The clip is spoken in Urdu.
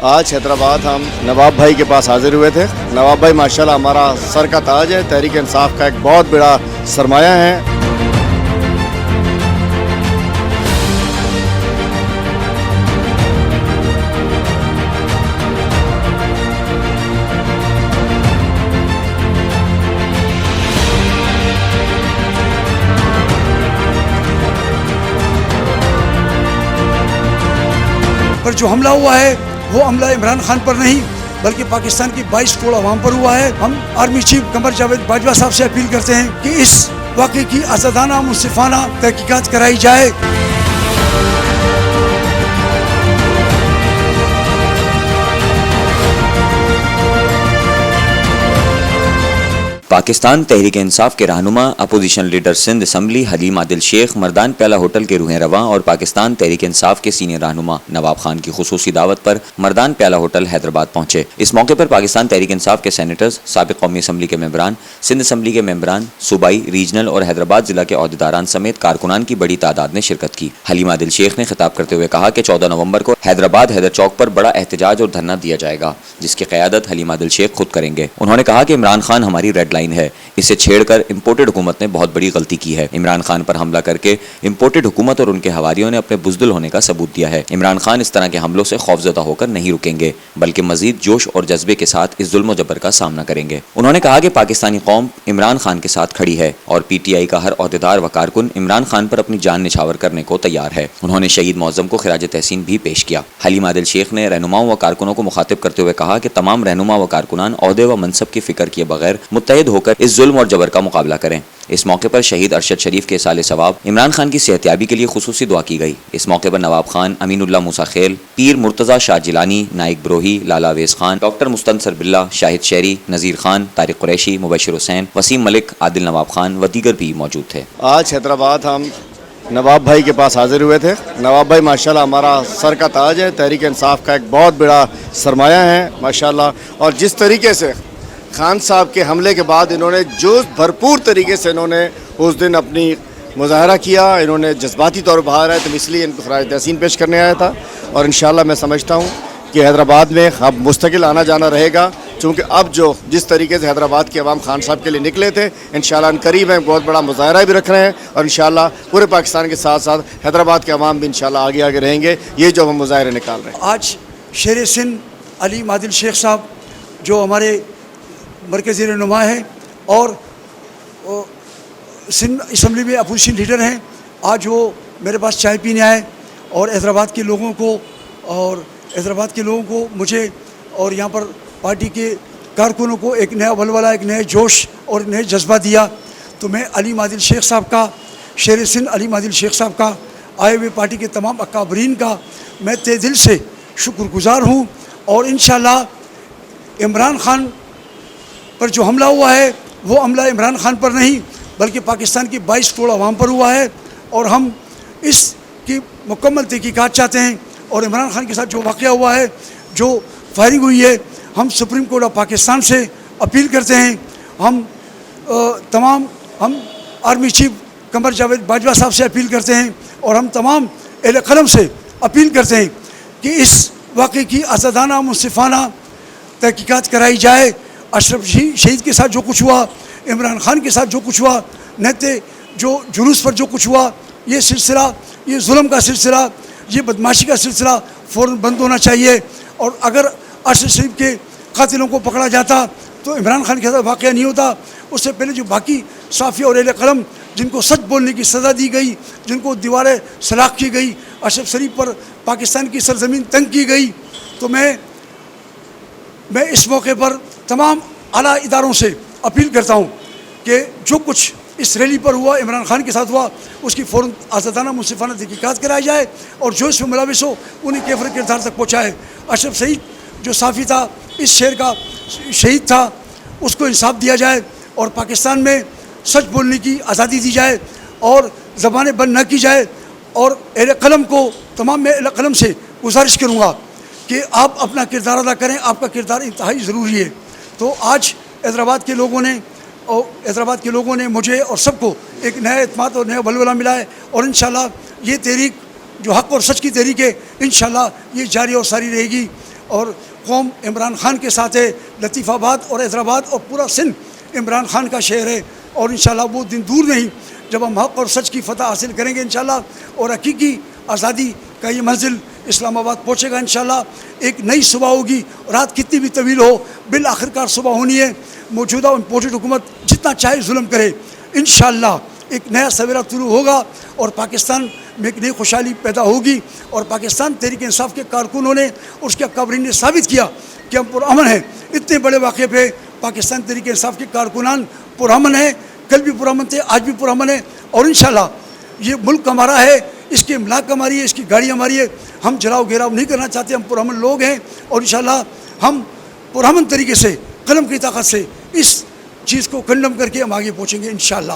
آج حیدرآباد ہم نواب بھائی کے پاس حاضر ہوئے تھے. نواب بھائی ماشاءاللہ ہمارا سر کا تاج ہے, تحریک انصاف کا ایک بہت بڑا سرمایہ ہے. پر جو حملہ ہوا ہے وہ حملہ عمران خان پر نہیں بلکہ پاکستان کی 22 کروڑ عوام پر ہوا ہے. ہم آرمی چیف قمر جاوید باجوہ صاحب سے اپیل کرتے ہیں کہ اس واقعے کی آزادانہ منصفانہ تحقیقات کرائی جائے. پاکستان تحریک انصاف کے رہنما opposition leader Sindh assembly Haleem Adil Sheikh مردان پیالہ ہوٹل کے روح رواں اور پاکستان تحریک انصاف کے سینئر رہنما نواب خان کی خصوصی دعوت پر مردان پیالہ ہوٹل حیدرآباد پہنچے. اس موقع پر پاکستان تحریک انصاف کے سینیٹرز، سابق قومی اسمبلی کے ممبران، سندھ اسمبلی کے ممبران، صوبائی، ریجنل اور حیدرآباد ضلع کے عہدیداران سمیت کارکنان کی بڑی تعداد نے شرکت کی. حلیم عادل شیخ نے خطاب کرتے ہوئے کہا کہ 14 نومبر کو حیدرآباد حیدر چوک پر بڑا احتجاج اور دھرنا دیا جائے گا جس کی قیادت حلیم عادل شیخ خود کریں گے. انہوں نے کہا کہ عمران خان ہماری ریڈ لائن ہے, اسے چھیڑ کر امپورٹڈ حکومت نے بہت بڑی غلطی کی ہے. عمران خان پر حملہ کر کے امپورٹڈ حکومت اور ان کے حواریوں نے اپنے بزدل ہونے کا ثبوت دیا ہے. عمران خان اس طرح کے حملوں سے خوفزدہ ہو کر نہیں رکیں گے بلکہ مزید جوش اور جذبے کے ساتھ اس ظلم و جبر کا سامنا کریں گے. انہوں نے کہا کہ پاکستانی قوم عمران خان کے ساتھ کھڑی ہے اور پی ٹی آئی کا ہر عہدیدار و کارکن عمران خان پر اپنی جان نچھاور کرنے کو تیار ہے. انہوں نے شہید معظم کو خراج تحسین بھی پیش کیا. حلیم عادل شیخ نے رہنماؤں و کارکنوں کو مخاطب کرتے ہوئے کہا کہ تمام رہنما و کارکنان عہدے و منصب کی فکر کیے بغیر متحد ہو کر اس ظلم اور جبر کا مقابلہ کریں. اس موقع پر شہید ارشد شریف کے اصال ثواب عمران خان کی صحتیابی کے لیے خصوصی دعا کی گئی. اس موقع پر نواب خان، امین اللہ موسیٰ خیل، پیر مرتضی شاہ جیلانی، نائک بروہی، لالا اویس خان، ڈاکٹر مستنصر باللہ، شاہد شہری، نذیر خان، طارق قریشی، مبشر حسین، وسیم ملک، عادل نواب خان و دیگر بھی موجود تھے. آج حیدرآباد ہم نواب بھائی کے پاس حاضر ہوئے تھے. نواب بھائی ماشاءاللہ ہمارا سر کا تاج ہے, تحریک انصاف کا ایک بہت بڑا سرمایہ ہے ماشاءاللہ. اور جس طریقے سے خان صاحب کے حملے کے بعد انہوں نے جو بھرپور طریقے سے انہوں نے اس دن اپنی مظاہرہ کیا, انہوں نے جذباتی طور پر باہر آئے, تو اس لیے ان کو خراج تحسین پیش کرنے آیا تھا. اور انشاءاللہ میں سمجھتا ہوں کہ حیدرآباد میں اب مستقل آنا جانا رہے گا, چونکہ اب جو جس طریقے سے حیدرآباد کے عوام خان صاحب کے لیے نکلے تھے, انشاءاللہ ان قریب ہیں بہت بڑا مظاہرہ بھی رکھ رہے ہیں, اور انشاءاللہ پورے پاکستان کے ساتھ ساتھ حیدرآباد کے عوام بھی انشاءاللہ آگے آگے رہیں گے. یہ جو ہم مظاہرے نکال رہے ہیں. آج شیر سندھ حلیم عادل شیخ صاحب جو ہمارے مرکزی رہنما ہیں اور سندھ اسمبلی میں اپوزیشن لیڈر ہیں, آج وہ میرے پاس چائے پینے آئے اور حیدرآباد کے لوگوں کو مجھے اور یہاں پر پارٹی کے کارکنوں کو ایک نیا ولولہ, ایک نئے جوش اور نئے جذبہ دیا. تو میں حلیم عادل شیخ صاحب کا, شیر سندھ حلیم عادل شیخ صاحب کا, آئے ہوئے پارٹی کے تمام اکابرین کا میں تہ دل سے شکر گزار ہوں. اور انشاءاللہ عمران خان پر جو حملہ ہوا ہے وہ حملہ عمران خان پر نہیں بلکہ پاکستان کی 22 کروڑ عوام پر ہوا ہے, اور ہم اس کی مکمل تحقیقات چاہتے ہیں. اور عمران خان کے ساتھ جو واقعہ ہوا ہے, جو فائرنگ ہوئی ہے, ہم سپریم کورٹ آف پاکستان سے اپیل کرتے ہیں, ہم آرمی چیف قمر جاوید باجوہ صاحب سے اپیل کرتے ہیں, اور ہم تمام اہل قلم سے اپیل کرتے ہیں کہ اس واقعے کی آزادانہ منصفانہ تحقیقات کرائی جائے. اشرف شہید کے ساتھ جو کچھ ہوا, عمران خان کے ساتھ جو کچھ ہوا, نہتے جو جلوس پر جو کچھ ہوا, یہ سلسلہ, یہ ظلم کا سلسلہ, یہ بدماشی کا سلسلہ فوراً بند ہونا چاہیے. اور اگر اشرف شریف کے قاتلوں کو پکڑا جاتا تو عمران خان کے ساتھ واقعہ نہیں ہوتا. اس سے پہلے جو باقی صحافی اور اہل قلم جن کو سچ بولنے کی سزا دی گئی, جن کو دیواریں سلاخ کی گئی, اشرف شریف پر پاکستان کی سرزمین تنگ کی گئی, تو میں اس موقع پر تمام اعلیٰ اداروں سے اپیل کرتا ہوں کہ جو کچھ اس ریلی پر ہوا, عمران خان کے ساتھ ہوا, اس کی فوراً آزادانہ منصفانہ تحقیقات کرائی جائے, اور جو اس میں ملوث ہو انہیں کیفر کردار تک پہنچائے. اشرف شہید جو صحافی تھا, اس شہر کا شہید تھا, اس کو انصاف دیا جائے, اور پاکستان میں سچ بولنے کی آزادی دی جائے, اور زبانیں بند نہ کی جائے. اور اہل قلم کو, تمام میں اہل قلم سے گزارش کروں گا کہ آپ اپنا کردار ادا کریں, آپ کا کردار انتہائی ضروری ہے. تو آج حیدرآباد کے لوگوں نے مجھے اور سب کو ایک نیا اعتماد اور نیا ولولہ ملا ہے, اور انشاءاللہ یہ تحریک جو حق اور سچ کی تحریک ہے, انشاءاللہ یہ جاری اور ساری رہے گی. اور قوم عمران خان کے ساتھ ہے. لطیف آباد اور حیدرآباد اور پورا سندھ عمران خان کا شہر ہے, اور انشاءاللہ وہ دن دور نہیں جب ہم حق اور سچ کی فتح حاصل کریں گے انشاءاللہ, اور حقیقی آزادی کا یہ منزل اسلام آباد پہنچے گا انشاءاللہ. ایک نئی صبح ہوگی, رات کتنی بھی طویل ہو بالآخرکار صبح ہونی ہے. موجودہ امپورٹڈ حکومت جتنا چاہے ظلم کرے, انشاءاللہ ایک نیا سویرا طلوع ہوگا اور پاکستان میں ایک نئی خوشحالی پیدا ہوگی. اور پاکستان تحریک انصاف کے کارکنوں نے, اس کے اکابرین نے ثابت کیا کہ ہم پرامن ہیں. اتنے بڑے واقعے پہ پاکستان تحریک انصاف کے کارکنان پرامن ہیں, کل بھی پرامن تھے, آج بھی پرامن ہیں. اور انشاءاللہ یہ ملک ہمارا ہے, اس کی املاک ہماری ہے, اس کی گاڑی ہماری ہے. ہم جلاؤ گھیراؤ نہیں کرنا چاہتے, ہم پرامن لوگ ہیں. اور انشاءاللہ ہم پرامن طریقے سے قلم کی طاقت سے اس چیز کو کنڈم کر کے ہم آگے پہنچیں گے انشاءاللہ.